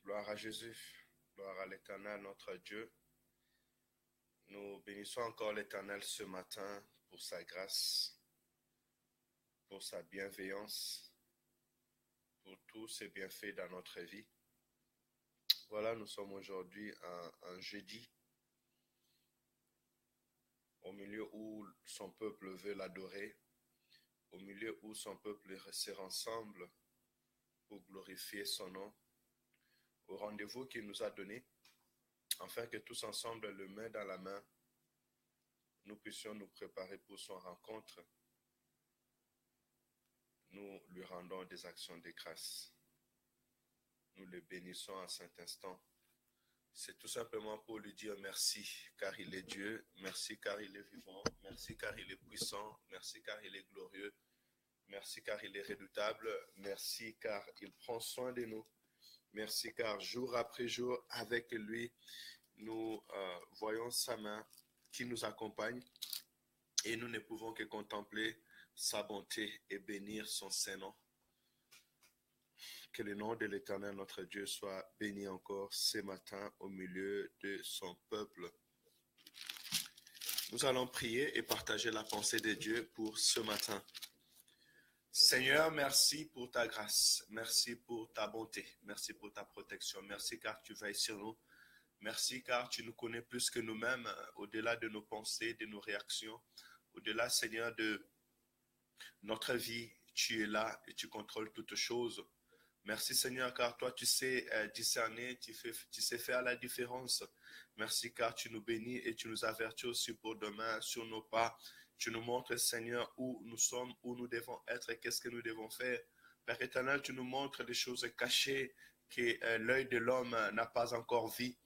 Gloire à Jésus, gloire à l'Éternel, notre Dieu. Nous bénissons encore l'Éternel ce matin pour sa grâce, pour sa bienveillance, pour tous ses bienfaits dans notre vie. Voilà, nous sommes aujourd'hui un jeudi, au milieu où son peuple veut l'adorer, au milieu où son peuple se rassemble pour glorifier son nom, au rendez-vous qu'il nous a donné, afin que tous ensemble, le main dans la main, nous puissions nous préparer pour son rencontre. Nous lui rendons des actions de grâce. Nous le bénissons à cet instant. C'est tout simplement pour lui dire merci, car il est Dieu. Merci, car il est vivant. Merci, car il est puissant. Merci, car il est glorieux. Merci, car il est redoutable. Merci, car il prend soin de nous. Merci, car jour après jour, avec lui, nous voyons sa main qui nous accompagne et nous ne pouvons que contempler sa bonté et bénir son Saint-Nom. Que le nom de l'Éternel, notre Dieu, soit béni encore ce matin au milieu de son peuple. Nous allons prier et partager la pensée de Dieu pour ce matin. Seigneur, merci pour ta grâce, merci pour ta bonté, merci pour ta protection, merci car tu veilles sur nous, merci car tu nous connais plus que nous-mêmes, au-delà de nos pensées, de nos réactions, au-delà, Seigneur, de notre vie, tu es là et tu contrôles toutes choses. Merci Seigneur, car toi tu sais discerner, tu sais faire la différence. Merci car tu nous bénis et tu nous avertis aussi pour demain sur nos pas. Tu nous montres, Seigneur, où nous sommes, où nous devons être et qu'est-ce que nous devons faire. Père éternel, tu nous montres des choses cachées que l'œil de l'homme n'a pas encore vues.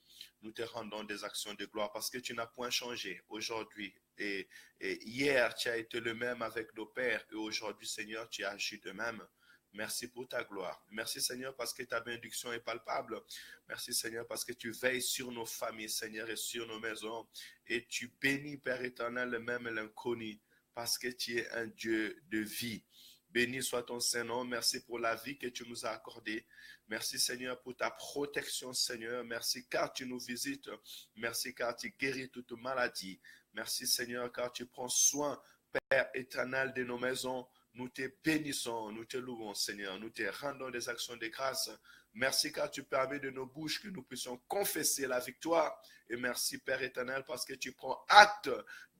Nous te rendons des actions de gloire parce que tu n'as point changé aujourd'hui. Et hier, tu as été le même avec nos pères et aujourd'hui, Seigneur, tu as agi de même. Merci pour ta gloire. Merci Seigneur parce que ta bénédiction est palpable. Merci Seigneur parce que tu veilles sur nos familles, Seigneur, et sur nos maisons. Et tu bénis, Père éternel, même l'inconnu parce que tu es un Dieu de vie. Béni soit ton Saint-Nom. Merci pour la vie que tu nous as accordée. Merci Seigneur pour ta protection, Seigneur. Merci car tu nous visites. Merci car tu guéris toute maladie. Merci Seigneur car tu prends soin, Père éternel, de nos maisons. Nous te bénissons, nous te louons, Seigneur. Nous te rendons des actions de grâce. Merci car tu permets de nos bouches que nous puissions confesser la victoire. Et merci, Père éternel, parce que tu prends acte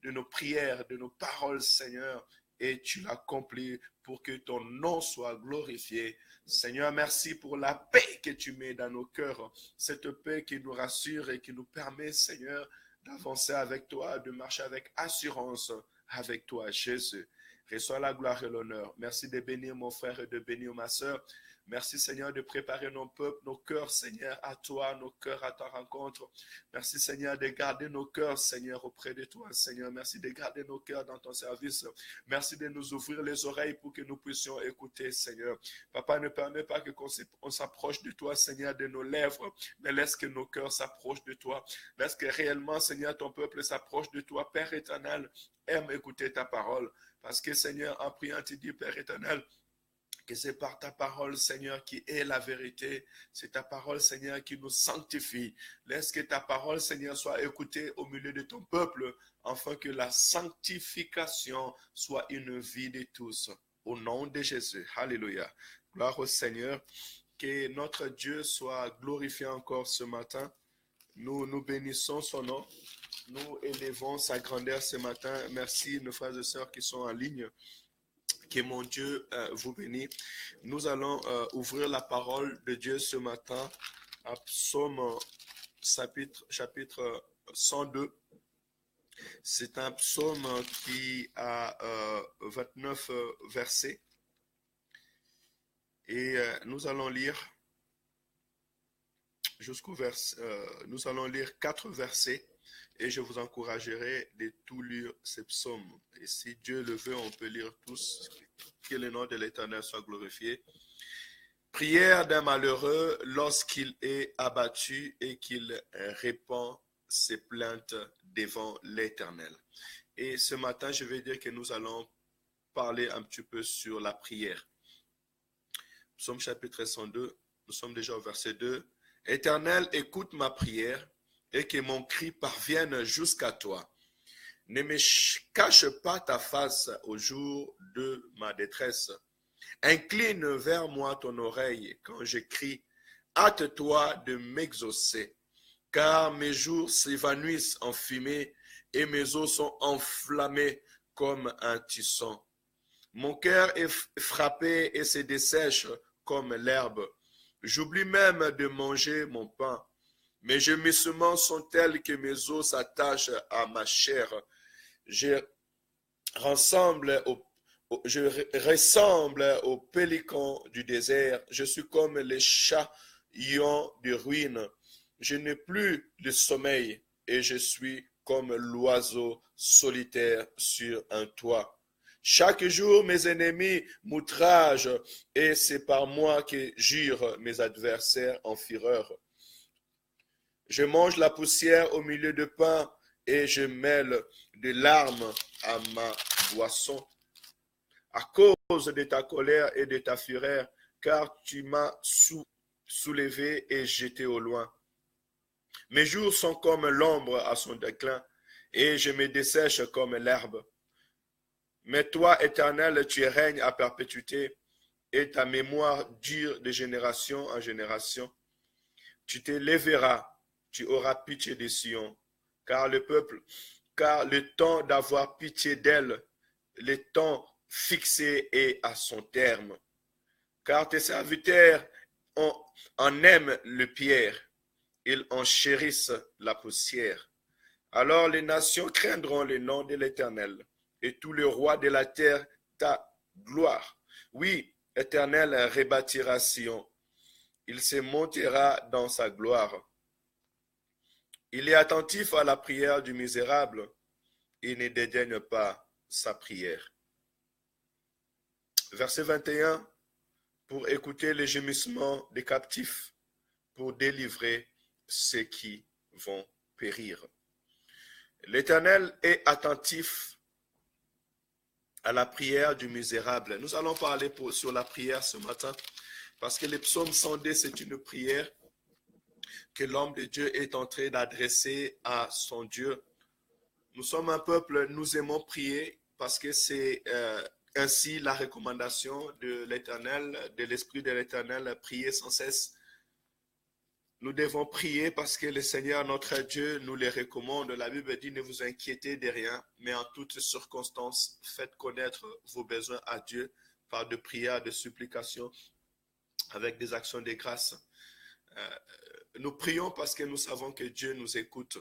de nos prières, de nos paroles, Seigneur, et tu l'accomplis pour que ton nom soit glorifié. Seigneur, merci pour la paix que tu mets dans nos cœurs. Cette paix qui nous rassure et qui nous permet, Seigneur, d'avancer avec toi, de marcher avec assurance avec toi, Jésus. Reçois la gloire et l'honneur. Merci de bénir mon frère et de bénir ma soeur. Merci Seigneur de préparer nos peuples, nos cœurs Seigneur à toi, nos cœurs à ta rencontre. Merci Seigneur de garder nos cœurs Seigneur auprès de toi Seigneur. Merci de garder nos cœurs dans ton service. Merci de nous ouvrir les oreilles pour que nous puissions écouter Seigneur. Papa, ne permet pas qu'on s'approche de toi Seigneur de nos lèvres, mais laisse que nos cœurs s'approchent de toi. Laisse que réellement Seigneur ton peuple s'approche de toi. Père éternel, aime écouter ta parole. Parce que Seigneur, en priant, tu dis, Père éternel, que c'est par ta parole, Seigneur, qui est la vérité. C'est ta parole, Seigneur, qui nous sanctifie. Laisse que ta parole, Seigneur, soit écoutée au milieu de ton peuple, afin que la sanctification soit une vie de tous. Au nom de Jésus. Alléluia. Gloire au Seigneur. Que notre Dieu soit glorifié encore ce matin. Nous bénissons son nom. Nous élevons sa grandeur ce matin. Merci nos frères et sœurs qui sont en ligne. Que mon Dieu vous bénisse. Nous allons ouvrir la parole de Dieu ce matin à Psaume chapitre 102. C'est un psaume qui a 29 versets. Et nous allons lire nous allons lire 4 versets. Et je vous encouragerai de tout lire ces psaumes. Et si Dieu le veut, on peut lire tous. Que le nom de l'Éternel soit glorifié. Prière d'un malheureux lorsqu'il est abattu et qu'il répand ses plaintes devant l'Éternel. Et ce matin, je vais dire que nous allons parler un petit peu sur la prière. Psaume chapitre 102, nous sommes déjà au verset 2. Éternel, écoute ma prière et que mon cri parvienne jusqu'à toi. Ne me cache pas ta face au jour de ma détresse. Incline vers moi ton oreille quand je crie. Hâte-toi de m'exaucer, car mes jours s'évanouissent en fumée et mes os sont enflammés comme un tisson. Mon cœur est frappé et se dessèche comme l'herbe. J'oublie même de manger mon pain. Mes gémissements sont tels que mes os s'attachent à ma chair. Je ressemble au pélican du désert. Je suis comme les chaillons de ruines. Je n'ai plus de sommeil et je suis comme l'oiseau solitaire sur un toit. Chaque jour, mes ennemis m'outragent et c'est par moi que jurent mes adversaires en fureur. Je mange la poussière au milieu de pain et je mêle de larmes à ma boisson. À cause de ta colère et de ta fureur, car tu m'as soulevé et jeté au loin. Mes jours sont comme l'ombre à son déclin et je me dessèche comme l'herbe. Mais toi, Éternel, tu règnes à perpétuité et ta mémoire dure de génération en génération. Tu te lèveras, tu auras pitié de Sion, car le temps d'avoir pitié d'elle, le temps fixé est à son terme. Car tes serviteurs en aiment le pierre, ils en chérissent la poussière. Alors les nations craindront le nom de l'Éternel, et tous les rois de la terre ta gloire. Oui, Éternel rebâtira Sion, il se montera dans sa gloire. Il est attentif à la prière du misérable, il ne dédaigne pas sa prière. Verset 21, pour écouter les gémissements des captifs, pour délivrer ceux qui vont périr. L'Éternel est attentif à la prière du misérable. Nous allons parler sur la prière ce matin, parce que le psaume 102, c'est une prière que l'homme de Dieu est en train d'adresser à son Dieu. Nous sommes un peuple, nous aimons prier, parce que c'est ainsi la recommandation de l'Éternel, de l'Esprit de l'Éternel, prier sans cesse. Nous devons prier parce que le Seigneur, notre Dieu, nous les recommande. La Bible dit, ne vous inquiétez de rien, mais en toutes circonstances, faites connaître vos besoins à Dieu par de prières, de supplications, avec des actions de grâce. Nous prions parce que nous savons que Dieu nous écoute.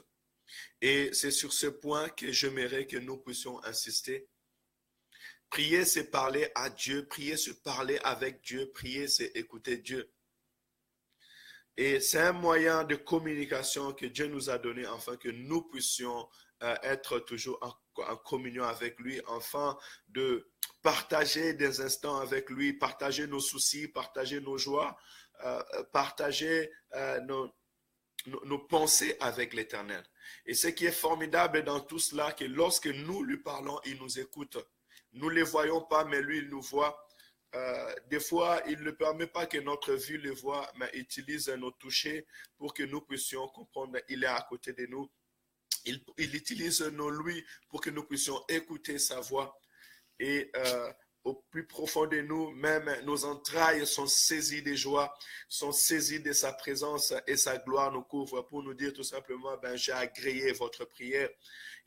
Et c'est sur ce point que j'aimerais que nous puissions insister. Prier, c'est parler à Dieu. Prier, c'est parler avec Dieu. Prier, c'est écouter Dieu. Et c'est un moyen de communication que Dieu nous a donné afin que nous puissions être toujours en communion avec lui, afin de partager des instants avec lui, partager nos soucis, partager nos joies, partager nos pensées avec l'Éternel. Et ce qui est formidable dans tout cela, que lorsque nous lui parlons, il nous écoute. Nous ne les voyons pas, mais lui, il nous voit. Des fois, il ne permet pas que notre vue le voie, mais utilise nos touchés pour que nous puissions comprendre qu'il est à côté de nous. Il utilise nos lui pour que nous puissions écouter sa voix. Et au plus profond de nous, même nos entrailles sont saisies de joie, sont saisies de sa présence et sa gloire nous couvre pour nous dire tout simplement, j'ai agréé votre prière.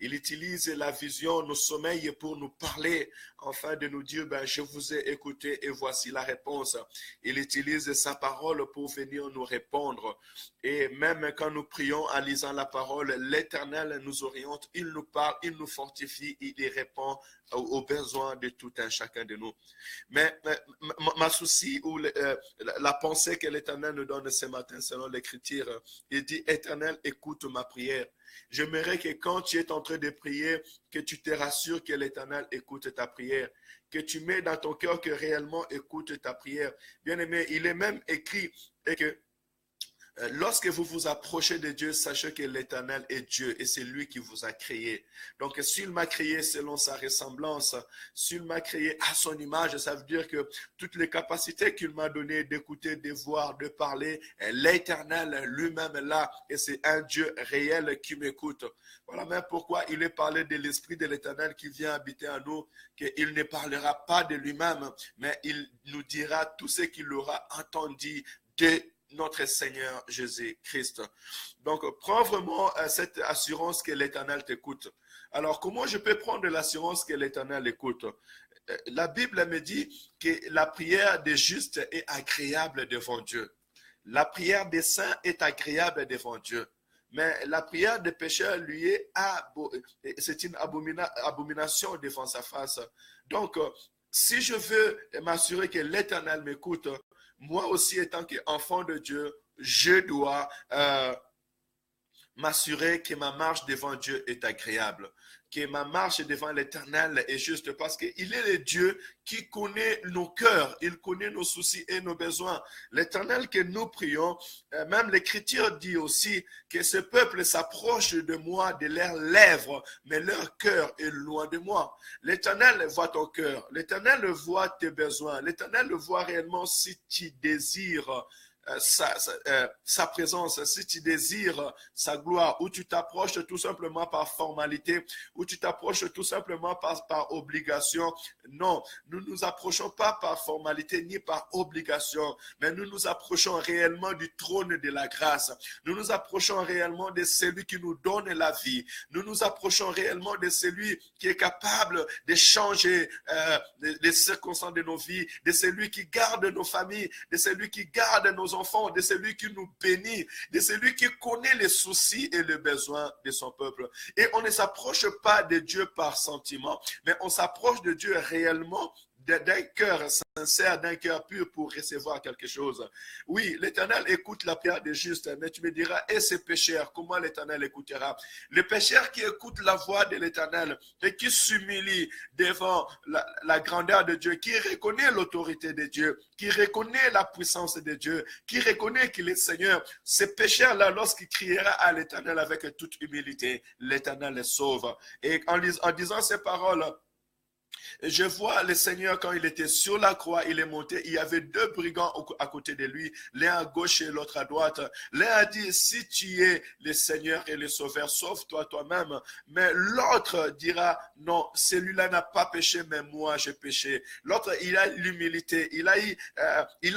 Il utilise la vision, nos sommeils pour nous parler, afin de nous dire, je vous ai écouté et voici la réponse. Il utilise sa parole pour venir nous répondre. Et même quand nous prions en lisant la parole, l'Éternel nous oriente, il nous parle, il nous fortifie, il y répond aux besoins de tout un chacun de nous. Mais ma souci ou la pensée que l'Éternel nous donne ce matin selon l'Écriture, il dit, Éternel, écoute ma prière. J'aimerais que quand tu es en train de prier, que tu te rassures que l'Éternel écoute ta prière, que tu mets dans ton cœur que réellement écoute ta prière. Bien aimé, il est même écrit et que lorsque vous vous approchez de Dieu, sachez que l'Éternel est Dieu et c'est lui qui vous a créé. Donc, s'il m'a créé selon sa ressemblance, s'il m'a créé à son image, ça veut dire que toutes les capacités qu'il m'a données d'écouter, de voir, de parler, l'Éternel lui-même est là et c'est un Dieu réel qui m'écoute. Voilà même pourquoi il est parlé de l'Esprit de l'Éternel qui vient habiter en nous, qu'il ne parlera pas de lui-même, mais il nous dira tout ce qu'il aura entendu de notre Seigneur Jésus-Christ. Donc, prends vraiment cette assurance que l'Éternel t'écoute. Alors, comment je peux prendre l'assurance que l'Éternel écoute? La Bible me dit que la prière des justes est agréable devant Dieu. La prière des saints est agréable devant Dieu. Mais la prière des pécheurs, lui, c'est une abomination devant sa face. Donc, si je veux m'assurer que l'Éternel m'écoute, moi aussi, étant qu'enfant de Dieu, je dois m'assurer que ma marche devant Dieu est agréable, que ma marche devant l'Éternel est juste, parce qu'il est le Dieu qui connaît nos cœurs, il connaît nos soucis et nos besoins. L'Éternel que nous prions, même l'Écriture dit aussi que ce peuple s'approche de moi de leurs lèvres, mais leur cœur est loin de moi. L'Éternel voit ton cœur, l'Éternel voit tes besoins, l'Éternel voit réellement si tu désires sa présence, si tu désires sa gloire, ou tu t'approches tout simplement par formalité, ou tu t'approches tout simplement par obligation. Non, nous ne nous approchons pas par formalité ni par obligation, mais nous nous approchons réellement du trône de la grâce. Nous nous approchons réellement de celui qui nous donne la vie. Nous nous approchons réellement de celui qui est capable de changer les circonstances de nos vies, de celui qui garde nos familles, de celui qui garde nos enfants, de celui qui nous bénit, de celui qui connaît les soucis et les besoins de son peuple. Et on ne s'approche pas de Dieu par sentiment, mais on s'approche de Dieu réellement d'un cœur sincère, d'un cœur pur pour recevoir quelque chose. Oui, l'Éternel écoute la prière des justes, mais tu me diras, et ces pécheurs, comment l'Éternel écoutera? Les pécheurs qui écoutent la voix de l'Éternel et qui s'humilient devant la grandeur de Dieu, qui reconnaît l'autorité de Dieu, qui reconnaît la puissance de Dieu, qui reconnaît qu'il est Seigneur, ces pécheurs-là, lorsqu'ils criera à l'Éternel avec toute humilité, l'Éternel les sauve. Et en disant ces paroles, je vois le Seigneur quand il était sur la croix, il est monté, il y avait deux brigands à côté de lui, l'un à gauche et l'autre à droite. L'un a dit, si tu es le Seigneur et le Sauveur, sauve-toi toi-même. Mais l'autre dira, non, celui-là n'a pas péché, mais moi j'ai péché. L'autre, il a l'humilité, il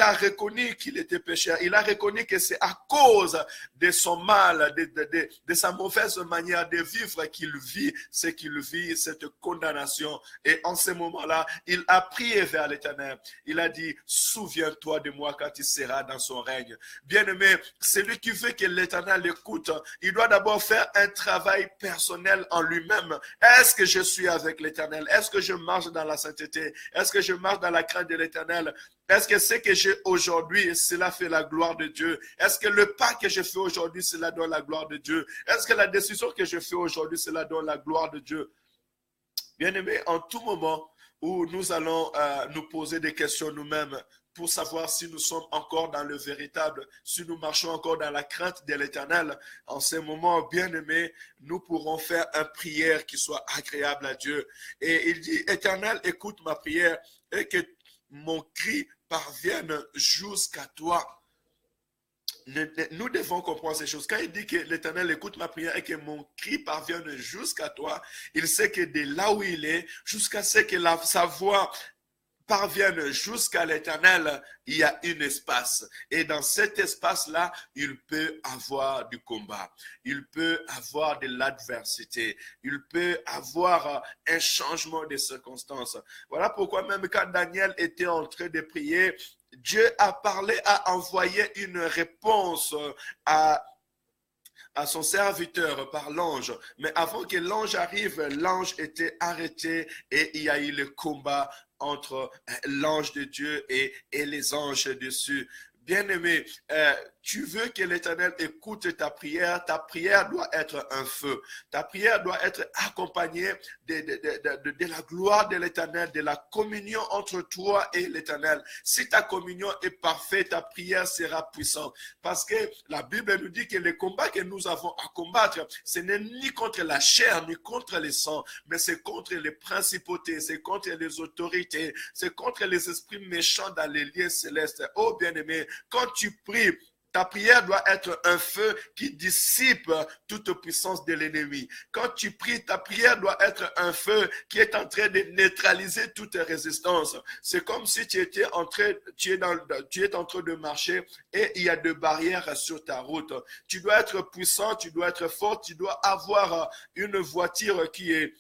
a reconnu qu'il était pécheur, il a reconnu que c'est à cause de son mal, de sa mauvaise manière de vivre qu'il vit ce qu'il vit, cette condamnation. Et en ce moment-là, il a prié vers l'Éternel. Il a dit, souviens-toi de moi quand il sera dans son règne. Bien-aimé, celui qui veut que l'Éternel l'écoute, il doit d'abord faire un travail personnel en lui-même. Est-ce que je suis avec l'Éternel? Est-ce que je marche dans la sainteté? Est-ce que je marche dans la crainte de l'Éternel? Est-ce que ce que j'ai aujourd'hui, cela fait la gloire de Dieu? Est-ce que le pas que je fais aujourd'hui, cela donne la gloire de Dieu? Est-ce que la décision que je fais aujourd'hui, cela donne la gloire de Dieu? Bien-aimés, en tout moment où nous allons nous poser des questions nous-mêmes pour savoir si nous sommes encore dans le véritable, si nous marchons encore dans la crainte de l'Éternel, en ces moments, bien-aimés, nous pourrons faire une prière qui soit agréable à Dieu. Et il dit, Éternel, écoute ma prière et que mon cri parvienne jusqu'à toi. Nous devons comprendre ces choses. Quand il dit que l'Éternel écoute ma prière et que mon cri parvienne jusqu'à toi, il sait que de là où il est, jusqu'à ce que sa voix parvienne jusqu'à l'Éternel, il y a un espace. Et dans cet espace-là, il peut avoir du combat. Il peut avoir de l'adversité. Il peut avoir un changement de circonstances. Voilà pourquoi même quand Daniel était en train de prier, Dieu a parlé, a envoyé une réponse à son serviteur par l'ange. Mais avant que l'ange arrive, l'ange était arrêté et il y a eu le combat entre l'ange de Dieu et les anges dessus. Bien-aimé, tu veux que l'Éternel écoute ta prière doit être un feu. Ta prière doit être accompagnée de la gloire de l'Éternel, de la communion entre toi et l'Éternel. Si ta communion est parfaite, ta prière sera puissante. Parce que la Bible nous dit que le combat que nous avons à combattre, ce n'est ni contre la chair, ni contre les sangs, mais c'est contre les principautés, c'est contre les autorités, c'est contre les esprits méchants dans les lieux célestes. Oh bien-aimé, quand tu pries, ta prière doit être un feu qui dissipe toute puissance de l'ennemi. Quand tu pries, ta prière doit être un feu qui est en train de neutraliser toute résistance. C'est comme si tu es en train de marcher et il y a des barrières sur ta route. Tu dois être puissant, tu dois être fort, tu dois avoir une voiture qui est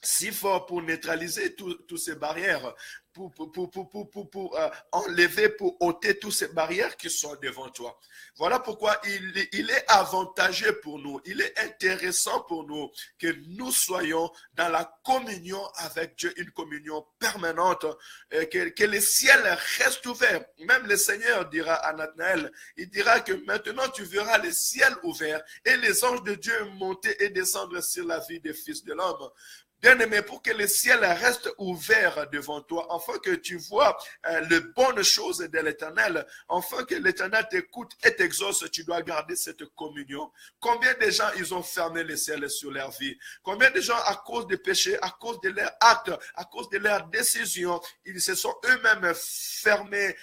si fort pour neutraliser toutes ces barrières, pour enlever, pour ôter toutes ces barrières qui sont devant toi. Voilà pourquoi il est avantageux pour nous, il est intéressant pour nous que nous soyons dans la communion avec Dieu, une communion permanente, que les ciels restent ouverts. Même le Seigneur dira à Nathanaël, il dira que maintenant tu verras les ciels ouverts et les anges de Dieu monter et descendre sur la vie des fils de l'homme. Bien-aimé, pour que le ciel reste ouvert devant toi, afin que tu vois les bonnes choses de l'Éternel, afin que l'Éternel t'écoute et t'exauce, tu dois garder cette communion. Combien de gens ils ont fermé le ciel sur leur vie? Combien de gens, à cause des péchés, à cause de leurs actes, à cause de leurs décisions, ils se sont eux-mêmes fermés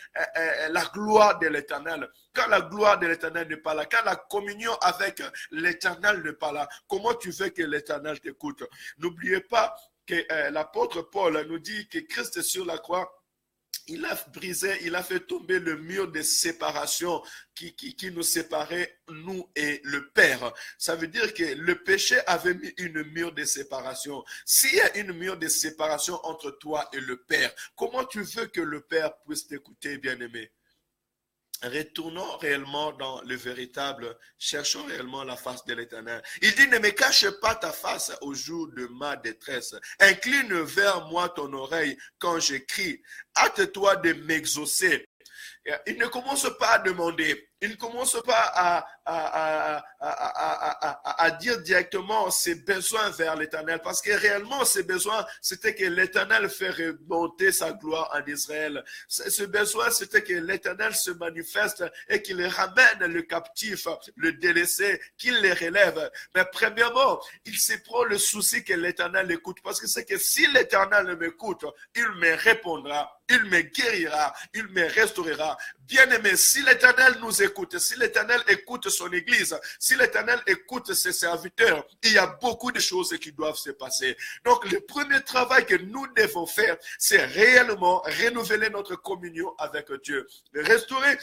la gloire de l'Éternel? Quand la gloire de l'Éternel n'est pas là, quand la communion avec l'Éternel n'est pas là, comment tu veux que l'Éternel t'écoute? N'oubliez pas que l'apôtre Paul nous dit que Christ sur la croix, il a brisé, il a fait tomber le mur de séparation qui nous séparait, nous et le Père. Ça veut dire que le péché avait mis une mur de séparation. S'il y a une mur de séparation entre toi et le Père, comment tu veux que le Père puisse t'écouter, bien-aimé? Retournons réellement dans le véritable, cherchons réellement la face de l'Éternel. Il dit, ne me cache pas ta face au jour de ma détresse. Incline vers moi ton oreille quand j'écris. Hâte-toi de m'exaucer. Il ne commence pas à demander, il ne commence pas à dire directement ses besoins vers l'Éternel, parce que réellement ses besoins, c'était que l'Éternel fait remonter sa gloire en Israël. Ce besoin, c'était que l'Éternel se manifeste et qu'il ramène le captif, le délaissé, qu'il les relève. Mais premièrement, il se prend le souci que l'Éternel écoute, parce que c'est que si l'Éternel m'écoute, il me répondra, il me guérira, il me restaurera. Bien-aimé, si l'Éternel nous écoute, si l'Éternel écoute son Église, si l'Éternel écoute ses serviteurs, il y a beaucoup de choses qui doivent se passer. Donc, le premier travail que nous devons faire, c'est réellement renouveler notre communion avec Dieu, restaurer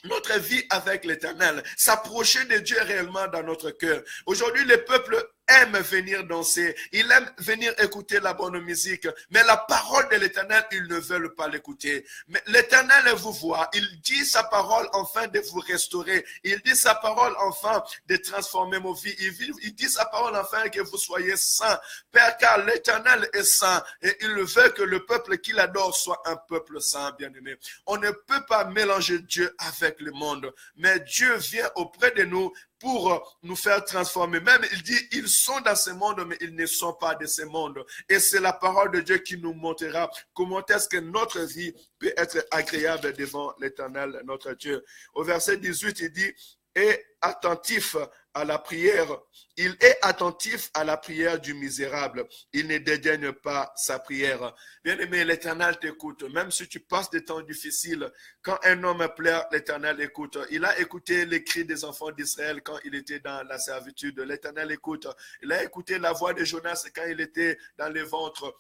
notre vie avec l'Éternel, s'approcher de Dieu réellement dans notre cœur. Aujourd'hui, le peuple aime venir danser, il aime venir écouter la bonne musique, mais la parole de l'Éternel, ils ne veulent pas l'écouter. Mais l'Éternel vous voit, il dit sa parole afin de vous restaurer, il dit sa parole afin de transformer vos vies, il dit sa parole afin que vous soyez saints, Père, car l'Éternel est saint et il veut que le peuple qu'il adore soit un peuple saint, bien-aimé. On ne peut pas mélanger Dieu avec le monde, mais Dieu vient auprès de nous pour nous faire transformer. Même il dit, ils sont dans ce monde, mais ils ne sont pas de ce monde. Et c'est la parole de Dieu qui nous montrera comment est-ce que notre vie peut être agréable devant l'Éternel, notre Dieu. Au verset 18, il dit, et attentif à la prière, il est attentif à la prière du misérable. Il ne dédaigne pas sa prière. Bien-aimé, l'Éternel t'écoute. Même si tu passes des temps difficiles, quand un homme pleure, l'Éternel écoute. Il a écouté les cris des enfants d'Israël quand il était dans la servitude. L'Éternel écoute. Il a écouté la voix de Jonas quand il était dans le ventre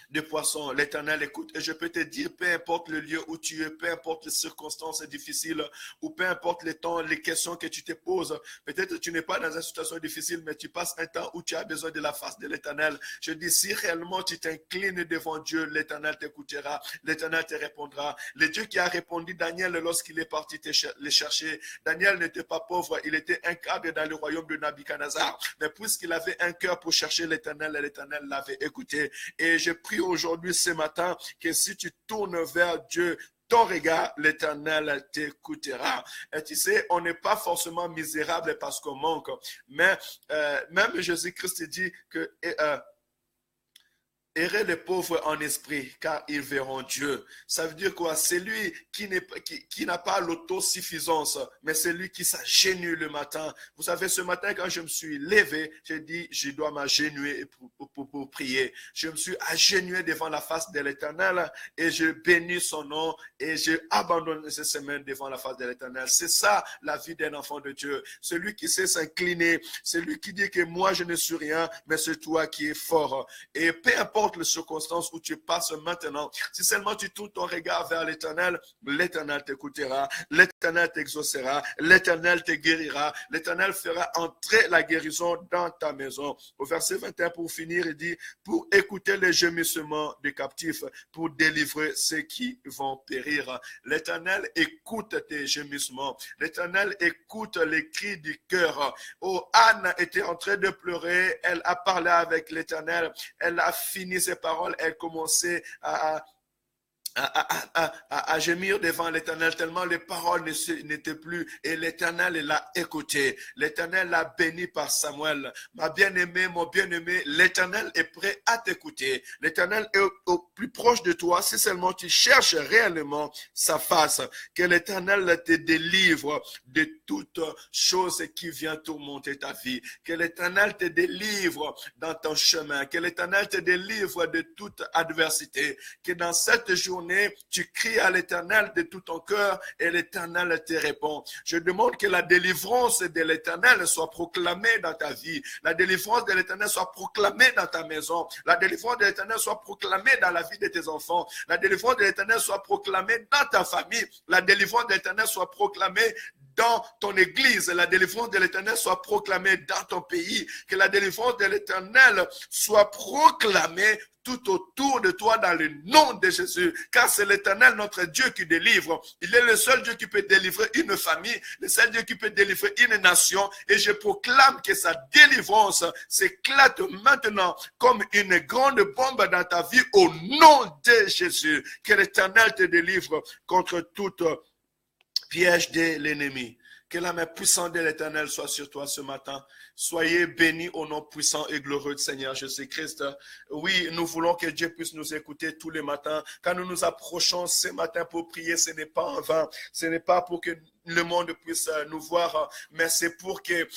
de poissons. L'Éternel écoute. Et je peux te dire, peu importe le lieu où tu es, peu importe les circonstances difficiles, ou peu importe les temps, les questions que tu te poses, peut-être que tu n'es pas dans une situation difficile, mais tu passes un temps où tu as besoin de la face de l'Éternel. Je dis, si réellement tu t'inclines devant Dieu, l'Éternel t'écoutera, l'Éternel te répondra. Le Dieu qui a répondu Daniel lorsqu'il est parti les chercher. Daniel n'était pas pauvre, il était un cadre dans le royaume de Nabuchodonosor. Mais puisqu'il avait un cœur pour chercher l'Éternel, l'Éternel l'avait écouté. Et je prie aujourd'hui, ce matin, que si tu tournes vers Dieu, ton regard, l'Éternel t'écoutera. Et tu sais, on n'est pas forcément misérable parce qu'on manque, mais même Jésus-Christ dit que errez les pauvres en esprit, car ils verront Dieu. Ça veut dire quoi? C'est lui qui n'a pas l'autosuffisance, mais c'est lui qui s'agenouille le matin. Vous savez, ce matin, quand je me suis levé, j'ai dit, je dois m'agenouiller pour prier. Je me suis agenouillé devant la face de l'Éternel et je bénis son nom et je abandonne ces semaines devant la face de l'Éternel. C'est ça, la vie d'un enfant de Dieu. Celui qui sait s'incliner, celui qui dit que moi, je ne suis rien, mais c'est toi qui es fort. Et peu importe les circonstances où tu passes maintenant, si seulement tu tournes ton regard vers l'Éternel, l'Éternel t'écoutera, l'Éternel t'exaucera, l'Éternel te guérira, l'Éternel fera entrer la guérison dans ta maison. Au verset 21, pour finir, il dit, pour écouter les gémissements des captifs, pour délivrer ceux qui vont périr. L'Éternel écoute tes gémissements. L'Éternel écoute les cris du cœur. Oh, Anne était en train de pleurer, elle a parlé avec l'Éternel, elle a fini ses paroles, elle commençait à gémir devant l'Éternel tellement les paroles n'étaient plus et l'Éternel l'a écouté. L'Éternel l'a béni par Samuel. Ma bien-aimée, mon bien-aimé, l'Éternel est prêt à t'écouter. L'Éternel est au plus proche de toi si seulement tu cherches réellement sa face. Que l'Éternel te délivre de toute chose qui vient tourmenter ta vie. Que l'Éternel te délivre dans ton chemin. Que l'Éternel te délivre de toute adversité. Que dans cette journée, tu cries à l'Éternel de tout ton cœur et l'Éternel te répond. Je demande que la délivrance de l'Éternel soit proclamée dans ta vie. La délivrance de l'Éternel soit proclamée dans ta maison. La délivrance de l'Éternel soit proclamée dans la vie de tes enfants. La délivrance de l'Éternel soit proclamée dans ta famille. La délivrance de l'Éternel soit proclamée dans ton église, la délivrance de l'Éternel soit proclamée dans ton pays, que la délivrance de l'Éternel soit proclamée tout autour de toi dans le nom de Jésus, car c'est l'Éternel notre Dieu qui délivre. Il est le seul Dieu qui peut délivrer une famille, le seul Dieu qui peut délivrer une nation, et je proclame que sa délivrance s'éclate maintenant comme une grande bombe dans ta vie au nom de Jésus. Que l'Éternel te délivre contre toute piège de l'ennemi. Que la main puissante de l'Éternel soit sur toi ce matin. Soyez bénis au nom puissant et glorieux du Seigneur Jésus-Christ. Oui, nous voulons que Dieu puisse nous écouter tous les matins. Quand nous nous approchons ce matin pour prier, ce n'est pas en vain. Ce n'est pas pour que le monde puisse nous voir, mais c'est pour que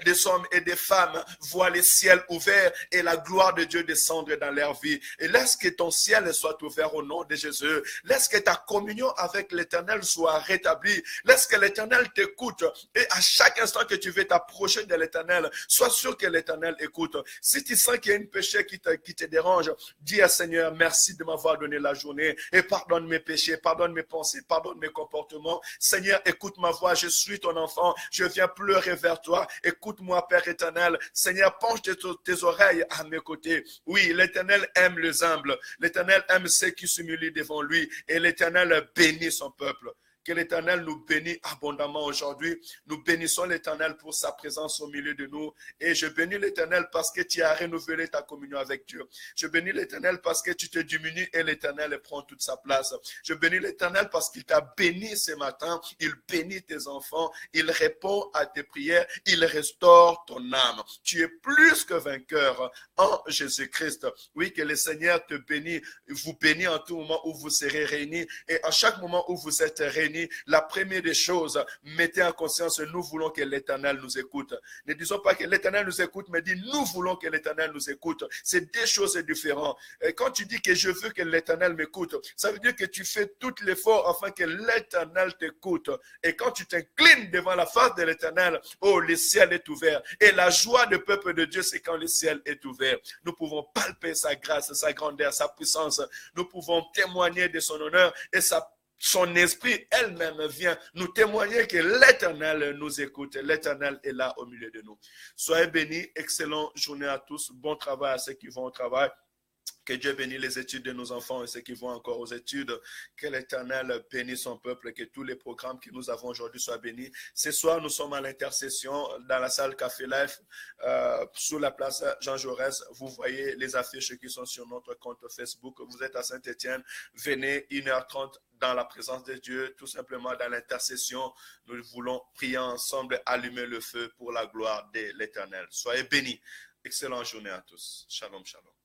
des hommes et des femmes voient les ciels ouverts et la gloire de Dieu descendre dans leur vie. Et laisse que ton ciel soit ouvert au nom de Jésus. Laisse que ta communion avec l'Éternel soit rétablie. Laisse que l'Éternel t'écoute. Et à chaque instant que tu veux t'approcher de l'Éternel, sois sûr que l'Éternel écoute. Si tu sens qu'il y a un péché qui te dérange, dis à Seigneur, merci de m'avoir donné la journée et pardonne mes péchés, pardonne mes pensées, pardonne mes comportements. Seigneur, écoute ma voix, je suis ton enfant, je viens pleurer vers toi. Écoute-moi, Père éternel. Seigneur, penche tes oreilles à mes côtés. Oui, l'Éternel aime les humbles. L'Éternel aime ceux qui s'humilient devant lui. Et l'Éternel bénit son peuple. Que l'Éternel nous bénisse abondamment aujourd'hui. Nous bénissons l'Éternel pour sa présence au milieu de nous. Et je bénis l'Éternel parce que tu as renouvelé ta communion avec Dieu. Je bénis l'Éternel parce que tu te diminues et l'Éternel prend toute sa place. Je bénis l'Éternel parce qu'il t'a béni ce matin. Il bénit tes enfants. Il répond à tes prières. Il restaure ton âme. Tu es plus que vainqueur en Jésus-Christ. Oui, que le Seigneur te bénisse, vous bénit en tout moment où vous serez réunis. Et à chaque moment où vous êtes réunis, la première des choses, mettez en conscience, nous voulons que l'Éternel nous écoute. Ne disons pas que l'Éternel nous écoute, mais dis, nous voulons que l'Éternel nous écoute. C'est deux choses différentes. Et quand tu dis que je veux que l'Éternel m'écoute, ça veut dire que tu fais tout l'effort afin que l'Éternel t'écoute. Et quand tu t'inclines devant la face de l'Éternel, oh, le ciel est ouvert. Et la joie du peuple de Dieu, c'est quand le ciel est ouvert. Nous pouvons palper sa grâce, sa grandeur, sa puissance. Nous pouvons témoigner de son honneur et son esprit elle-même vient nous témoigner que l'Éternel nous écoute. L'Éternel est là au milieu de nous. Soyez bénis. Excellente journée à tous. Bon travail à ceux qui vont au travail. Que Dieu bénisse les études de nos enfants et ceux qui vont encore aux études. Que l'Éternel bénisse son peuple, que tous les programmes que nous avons aujourd'hui soient bénis. Ce soir, nous sommes à l'intercession dans la salle Café Life, sur la place Jean Jaurès. Vous voyez les affiches qui sont sur notre compte Facebook. Vous êtes à Saint-Étienne, venez 1h30 dans la présence de Dieu, tout simplement dans l'intercession. Nous voulons prier ensemble, allumer le feu pour la gloire de l'Éternel. Soyez bénis. Excellente journée à tous. Shalom, shalom.